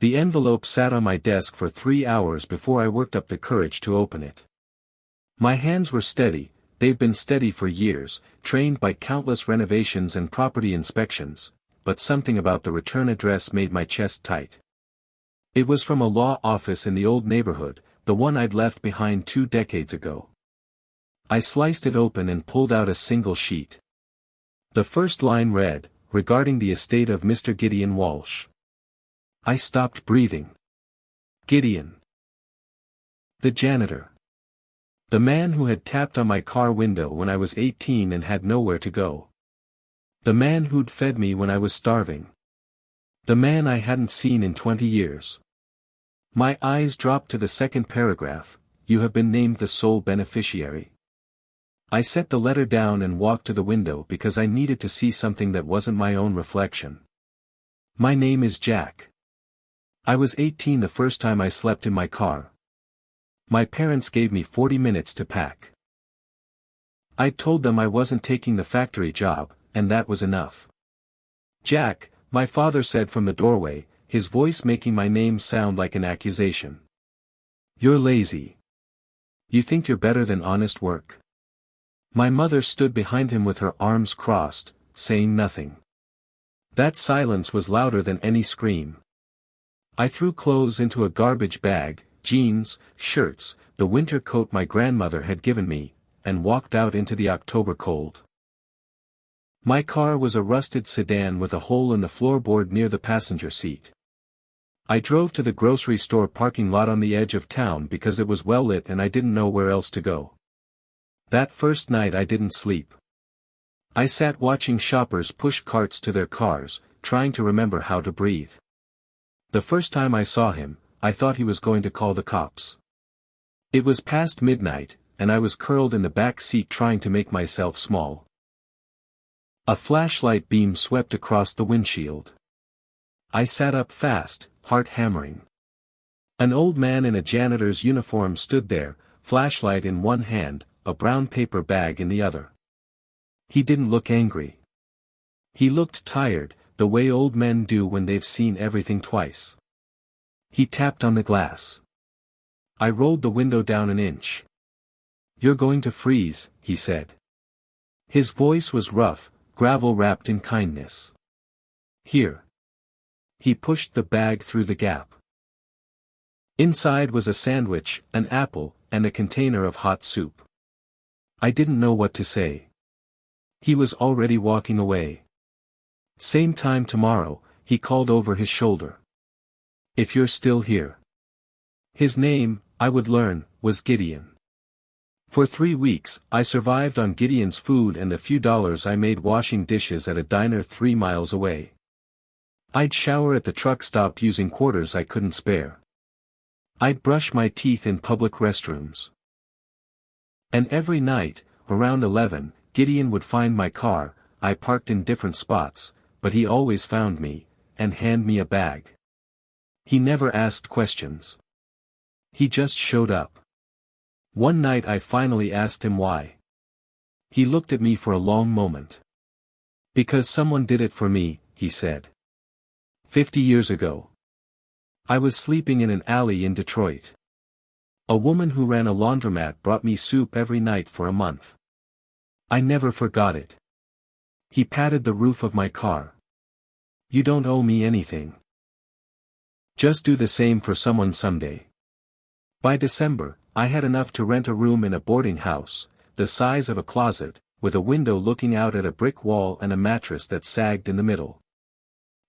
The envelope sat on my desk for 3 hours before I worked up the courage to open it. My hands were steady, they've been steady for years, trained by countless renovations and property inspections, but something about the return address made my chest tight. It was from a law office in the old neighborhood, the one I'd left behind 2 decades ago. I sliced it open and pulled out a single sheet. The first line read, "Regarding the estate of Mr. Gideon Walsh." I stopped breathing. Gideon. The janitor. The man who had tapped on my car window when I was 18 and had nowhere to go. The man who'd fed me when I was starving. The man I hadn't seen in 20 years. My eyes dropped to the second paragraph, "You have been named the sole beneficiary." I set the letter down and walked to the window because I needed to see something that wasn't my own reflection. My name is Jack. I was 18 the first time I slept in my car. My parents gave me 40 minutes to pack. I told them I wasn't taking the factory job, and that was enough. "Jack," my father said from the doorway, his voice making my name sound like an accusation. "You're lazy. You think you're better than honest work." My mother stood behind him with her arms crossed, saying nothing. That silence was louder than any scream. I threw clothes into a garbage bag, jeans, shirts, the winter coat my grandmother had given me, and walked out into the October cold. My car was a rusted sedan with a hole in the floorboard near the passenger seat. I drove to the grocery store parking lot on the edge of town because it was well lit and I didn't know where else to go. That first night I didn't sleep. I sat watching shoppers push carts to their cars, trying to remember how to breathe. The first time I saw him, I thought he was going to call the cops. It was past midnight, and I was curled in the back seat trying to make myself small. A flashlight beam swept across the windshield. I sat up fast, heart hammering. An old man in a janitor's uniform stood there, flashlight in one hand, a brown paper bag in the other. He didn't look angry. He looked tired, the way old men do when they've seen everything twice. He tapped on the glass. I rolled the window down an inch. "You're going to freeze," he said. His voice was rough, gravel wrapped in kindness. "Here." He pushed the bag through the gap. Inside was a sandwich, an apple, and a container of hot soup. I didn't know what to say. He was already walking away. "Same time tomorrow," he called over his shoulder. "If you're still here." His name, I would learn, was Gideon. For 3 weeks, I survived on Gideon's food and the few dollars I made washing dishes at a diner 3 miles away. I'd shower at the truck stop using quarters I couldn't spare. I'd brush my teeth in public restrooms. And every night, around 11, Gideon would find my car. I parked in different spots, but he always found me, and hand me a bag. He never asked questions. He just showed up. One night I finally asked him why. He looked at me for a long moment. "Because someone did it for me," he said. 50 years ago. I was sleeping in an alley in Detroit. A woman who ran a laundromat brought me soup every night for a month. I never forgot it. He patted the roof of my car. "You don't owe me anything. Just do the same for someone someday." By December, I had enough to rent a room in a boarding house, the size of a closet, with a window looking out at a brick wall and a mattress that sagged in the middle.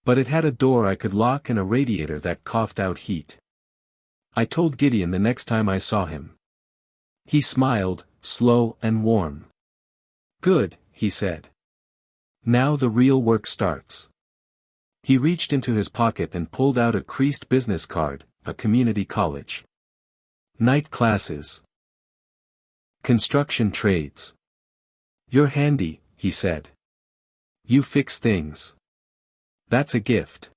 But it had a door I could lock and a radiator that coughed out heat. I told Gideon the next time I saw him. He smiled, slow and warm. "Good," he said. "Now the real work starts." He reached into his pocket and pulled out a creased business card, a community college. Night classes. Construction trades. "You're handy," he said. "You fix things. That's a gift."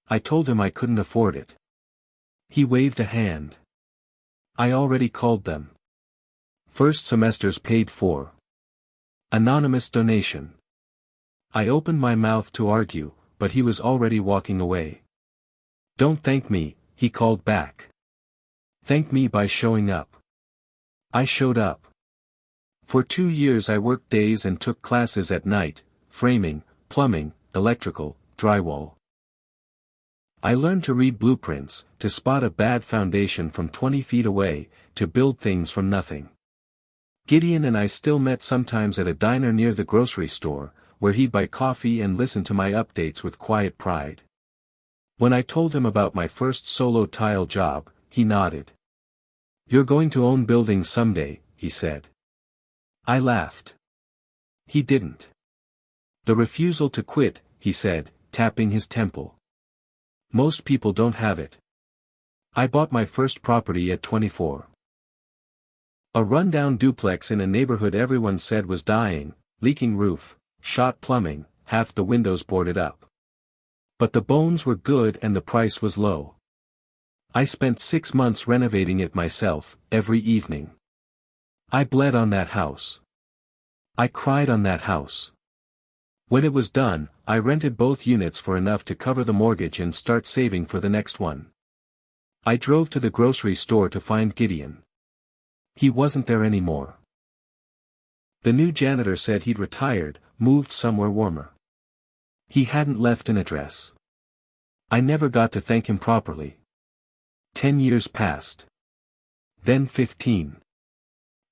I told him I couldn't afford it. He waved a hand. "I already called them. First semester's paid for. Anonymous donation." I opened my mouth to argue, but he was already walking away. Don't thank me, he called back. Thank me by showing up. I showed up. For 2 years I worked days and took classes at night, framing, plumbing, electrical, drywall. I learned to read blueprints, to spot a bad foundation from 20 feet away, to build things from nothing. Gideon and I still met sometimes at a diner near the grocery store, where he'd buy coffee and listen to my updates with quiet pride. When I told him about my first solo tile job, he nodded. You're going to own buildings someday, he said. I laughed. He didn't. The refusal to quit, he said, tapping his temple. Most people don't have it. I bought my first property at 24. A rundown duplex in a neighborhood everyone said was dying, leaking roof, shot plumbing, half the windows boarded up. But the bones were good and the price was low. I spent 6 months renovating it myself, every evening. I bled on that house. I cried on that house. When it was done, I rented both units for enough to cover the mortgage and start saving for the next one. I drove to the grocery store to find Gideon. He wasn't there anymore. The new janitor said he'd retired, moved somewhere warmer. He hadn't left an address. I never got to thank him properly. 10 years passed. Then 15.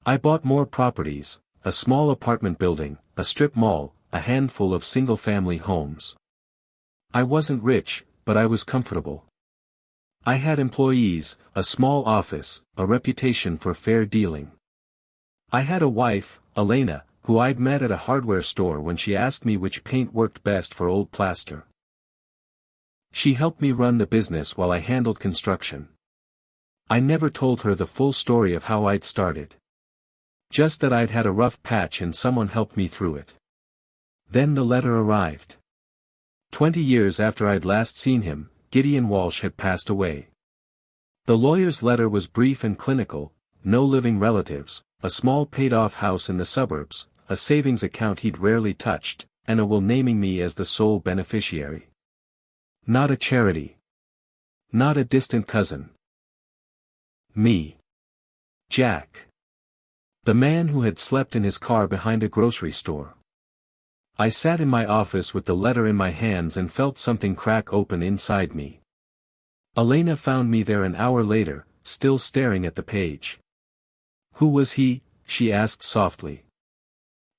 I bought more properties, a small apartment building, a strip mall, a handful of single-family homes. I wasn't rich, but I was comfortable. I had employees, a small office, a reputation for fair dealing. I had a wife, Elena, who I'd met at a hardware store when she asked me which paint worked best for old plaster. She helped me run the business while I handled construction. I never told her the full story of how I'd started. Just that I'd had a rough patch and someone helped me through it. Then the letter arrived. 20 years after I'd last seen him, Gideon Walsh had passed away. The lawyer's letter was brief and clinical: no living relatives, a small paid-off house in the suburbs, a savings account he'd rarely touched, and a will naming me as the sole beneficiary. Not a charity. Not a distant cousin. Me. Jack. The man who had slept in his car behind a grocery store. I sat in my office with the letter in my hands and felt something crack open inside me. Elena found me there an hour later, still staring at the page. Who was he? She asked softly.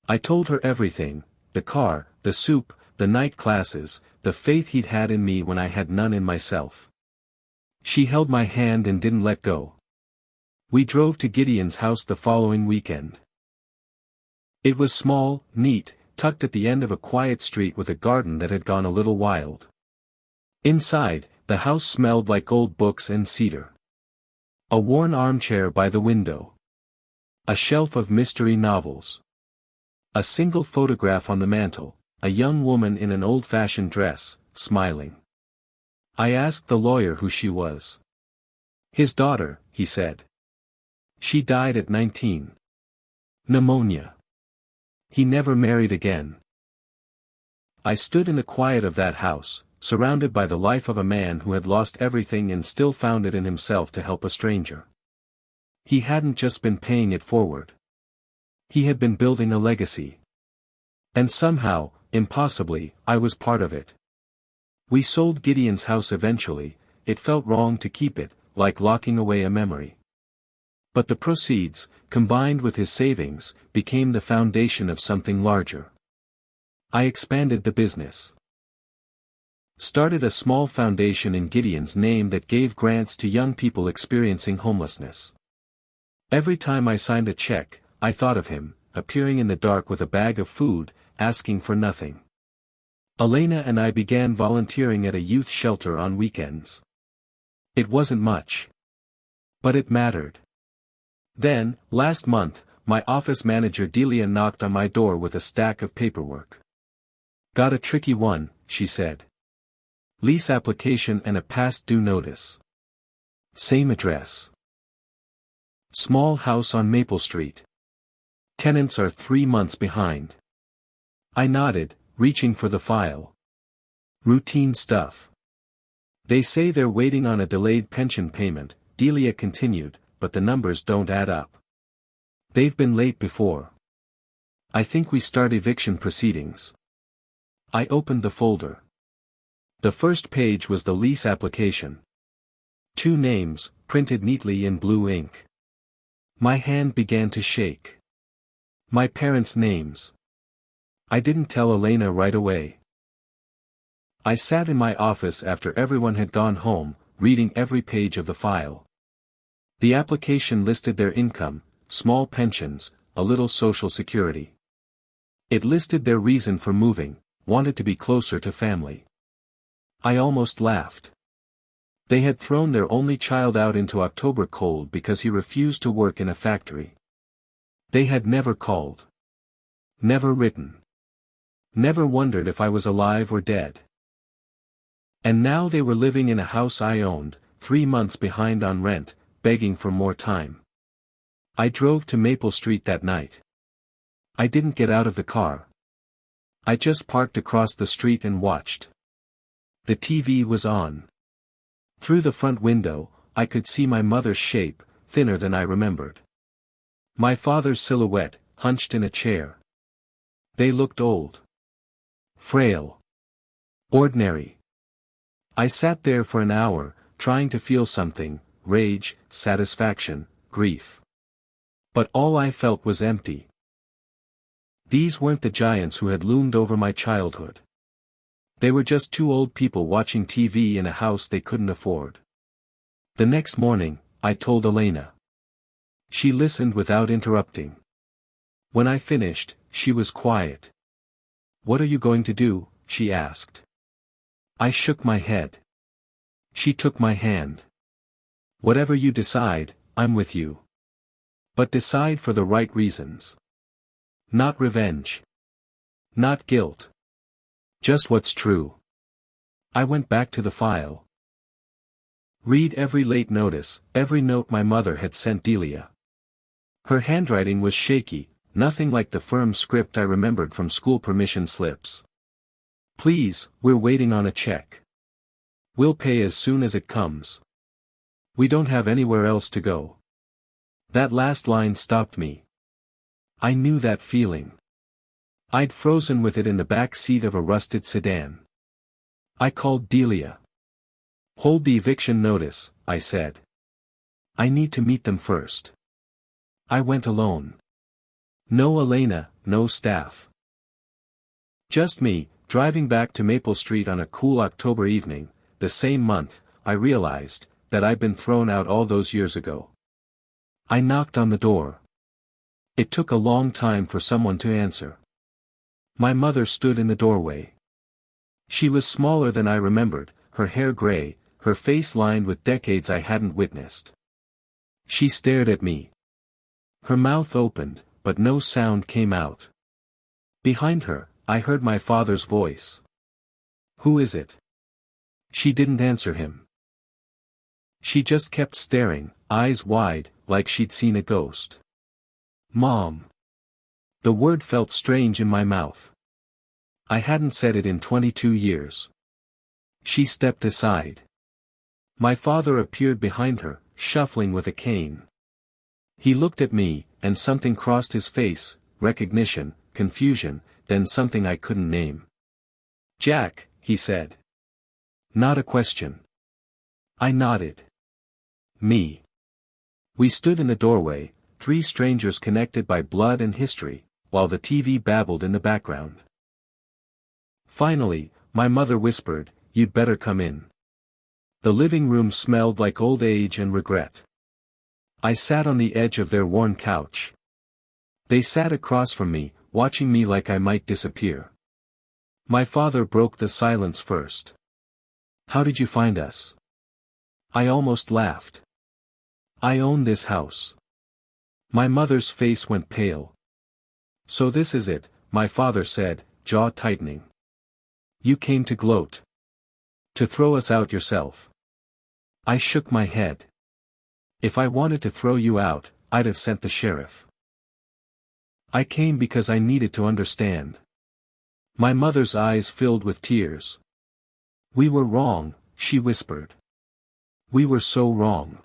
I told her everything: the car, the soup, the night classes, the faith he'd had in me when I had none in myself. She held my hand and didn't let go. We drove to Gideon's house the following weekend. It was small, neat, tucked at the end of a quiet street with a garden that had gone a little wild. Inside, the house smelled like old books and cedar. A worn armchair by the window. A shelf of mystery novels. A single photograph on the mantel, a young woman in an old-fashioned dress, smiling. I asked the lawyer who she was. His daughter, he said. She died at 19. Pneumonia. He never married again. I stood in the quiet of that house, surrounded by the life of a man who had lost everything and still found it in himself to help a stranger. He hadn't just been paying it forward. He had been building a legacy. And somehow, impossibly, I was part of it. We sold Gideon's house eventually. It felt wrong to keep it, like locking away a memory. But the proceeds, combined with his savings, became the foundation of something larger. I expanded the business. Started a small foundation in Gideon's name that gave grants to young people experiencing homelessness. Every time I signed a check, I thought of him, appearing in the dark with a bag of food, asking for nothing. Elena and I began volunteering at a youth shelter on weekends. It wasn't much. But it mattered. Then, last month, my office manager Delia knocked on my door with a stack of paperwork. Got a tricky one, she said. Lease application and a past due notice. Same address. Small house on Maple Street. Tenants are 3 months behind. I nodded, reaching for the file. Routine stuff. They say they're waiting on a delayed pension payment, Delia continued, but the numbers don't add up. They've been late before. I think we start eviction proceedings. I opened the folder. The first page was the lease application. 2 names, printed neatly in blue ink. My hand began to shake. My parents' names. I didn't tell Elena right away. I sat in my office after everyone had gone home, reading every page of the file. The application listed their income, small pensions, a little social security. It listed their reason for moving, wanted to be closer to family. I almost laughed. They had thrown their only child out into October cold because he refused to work in a factory. They had never called. Never written. Never wondered if I was alive or dead. And now they were living in a house I owned, 3 months behind on rent, begging for more time. I drove to Maple Street that night. I didn't get out of the car. I just parked across the street and watched. The TV was on. Through the front window, I could see my mother's shape, thinner than I remembered. My father's silhouette, hunched in a chair. They looked old. Frail. Ordinary. I sat there for an hour, trying to feel something, rage, satisfaction, grief. But all I felt was empty. These weren't the giants who had loomed over my childhood. They were just 2 old people watching TV in a house they couldn't afford. The next morning, I told Elena. She listened without interrupting. When I finished, she was quiet. "What are you going to do?" she asked. I shook my head. She took my hand. "Whatever you decide, I'm with you. But decide for the right reasons. Not revenge. Not guilt. Just what's true." I went back to the file. Read every late notice, every note my mother had sent Delia. Her handwriting was shaky, nothing like the firm script I remembered from school permission slips. "Please, we're waiting on a check. We'll pay as soon as it comes. We don't have anywhere else to go." That last line stopped me. I knew that feeling. I'd frozen with it in the back seat of a rusted sedan. I called Delia. "Hold the eviction notice," I said. "I need to meet them first." I went alone. No Elena, no staff. Just me, driving back to Maple Street on a cool October evening. The same month, I realized that I'd been thrown out all those years ago. I knocked on the door. It took a long time for someone to answer. My mother stood in the doorway. She was smaller than I remembered, her hair gray, her face lined with decades I hadn't witnessed. She stared at me. Her mouth opened, but no sound came out. Behind her, I heard my father's voice. "Who is it?" She didn't answer him. She just kept staring, eyes wide, like she'd seen a ghost. "Mom." The word felt strange in my mouth. I hadn't said it in 22 years. She stepped aside. My father appeared behind her, shuffling with a cane. He looked at me, and something crossed his face, recognition, confusion, then something I couldn't name. "Jack," he said. Not a question. I nodded. "Me." We stood in the doorway, 3 strangers connected by blood and history, while the TV babbled in the background. Finally, my mother whispered, "You'd better come in." The living room smelled like old age and regret. I sat on the edge of their worn couch. They sat across from me, watching me like I might disappear. My father broke the silence first. "How did you find us?" I almost laughed. "I own this house." My mother's face went pale. "So this is it," my father said, jaw tightening. "You came to gloat. To throw us out yourself." I shook my head. "If I wanted to throw you out, I'd have sent the sheriff. I came because I needed to understand." My mother's eyes filled with tears. "We were wrong, she whispered. We were so wrong.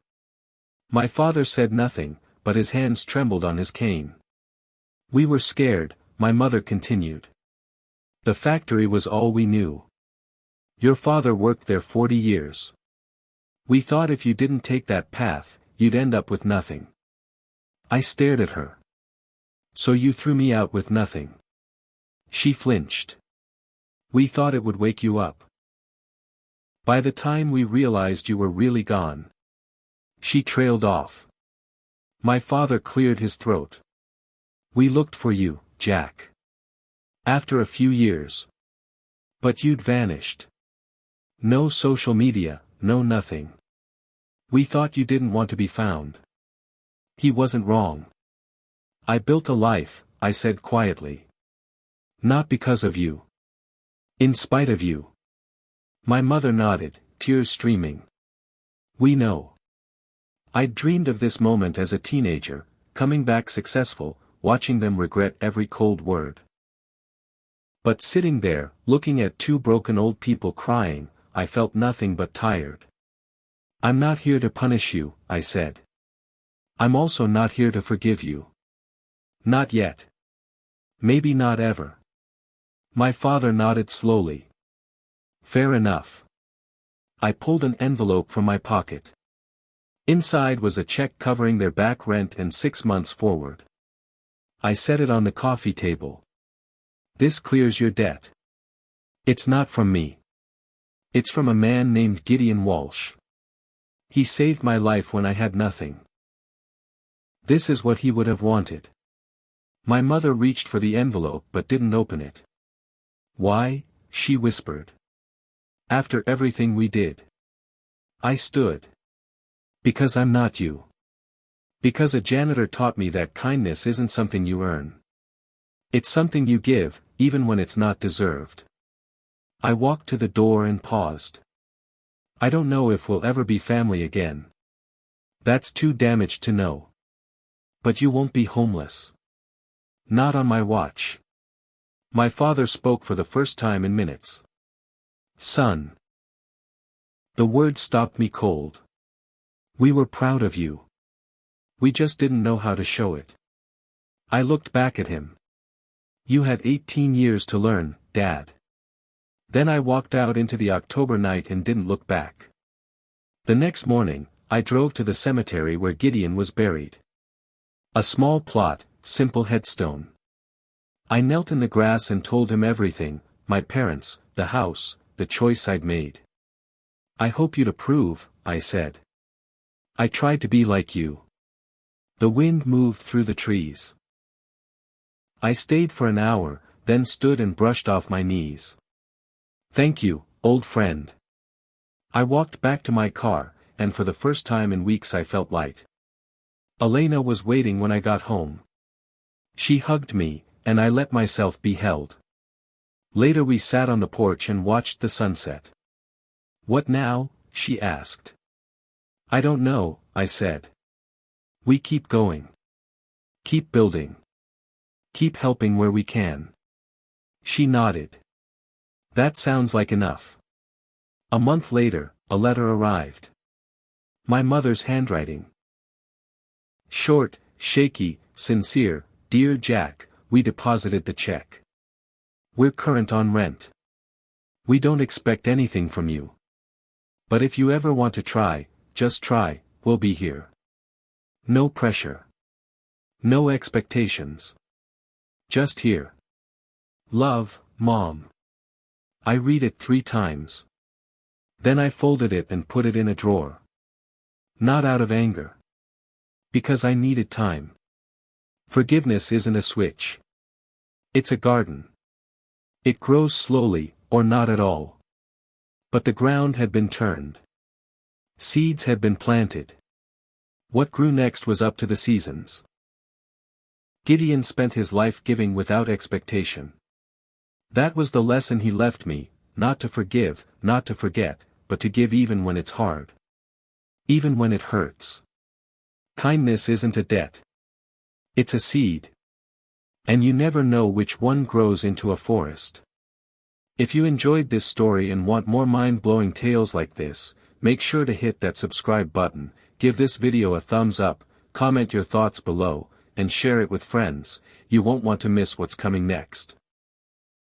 My father said nothing, but his hands trembled on his cane. We were scared, my mother continued. The factory was all we knew. Your father worked there 40 years. We thought if you didn't take that path, you'd end up with nothing. I stared at her. So you threw me out with nothing. She flinched. We thought it would wake you up. By the time we realized you were really gone. She trailed off. My father cleared his throat. We looked for you, Jack. After a few years. But you'd vanished. No social media, no nothing. We thought you didn't want to be found. He wasn't wrong. I built a life, I said quietly. Not because of you. In spite of you. My mother nodded, tears streaming. We know. I'd dreamed of this moment as a teenager, coming back successful, watching them regret every cold word. But sitting there, looking at two broken old people crying, I felt nothing but tired. I'm not here to punish you, I said. I'm also not here to forgive you. Not yet. Maybe not ever. My father nodded slowly. Fair enough. I pulled an envelope from my pocket. Inside was a check covering their back rent and 6 months forward. I set it on the coffee table. This clears your debt. It's not from me. It's from a man named Gideon Walsh. He saved my life when I had nothing. This is what he would have wanted. My mother reached for the envelope but didn't open it. Why? She whispered. After everything we did. I stood. Because I'm not you. Because a janitor taught me that kindness isn't something you earn. It's something you give, even when it's not deserved. I walked to the door and paused. I don't know if we'll ever be family again. That's too damaged to know. But you won't be homeless. Not on my watch. My father spoke for the first time in minutes. Son. The word stopped me cold. We were proud of you. We just didn't know how to show it. I looked back at him. You had 18 years to learn, Dad. Then I walked out into the October night and didn't look back. The next morning, I drove to the cemetery where Gideon was buried. A small plot, simple headstone. I knelt in the grass and told him everything, my parents, the house, the choice I'd made. I hope you'd approve, I said. I tried to be like you. The wind moved through the trees. I stayed for an hour, then stood and brushed off my knees. Thank you, old friend. I walked back to my car, and for the first time in weeks I felt light. Elena was waiting when I got home. She hugged me, and I let myself be held. Later we sat on the porch and watched the sunset. What now? She asked. I don't know, I said. We keep going. Keep building. Keep helping where we can. She nodded. That sounds like enough. A month later, a letter arrived. My mother's handwriting. Short, shaky, sincere, Dear Jack, we deposited the check. We're current on rent. We don't expect anything from you. But if you ever want to try, just try, we'll be here. No pressure. No expectations. Just here. Love, Mom. I read it 3 times. Then I folded it and put it in a drawer. Not out of anger. Because I needed time. Forgiveness isn't a switch. It's a garden. It grows slowly, or not at all. But the ground had been turned. Seeds had been planted. What grew next was up to the seasons. Gideon spent his life giving without expectation. That was the lesson he left me, not to forgive, not to forget, but to give even when it's hard. Even when it hurts. Kindness isn't a debt. It's a seed. And you never know which one grows into a forest. If you enjoyed this story and want more mind-blowing tales like this, make sure to hit that subscribe button, give this video a thumbs up, comment your thoughts below, and share it with friends. You won't want to miss what's coming next.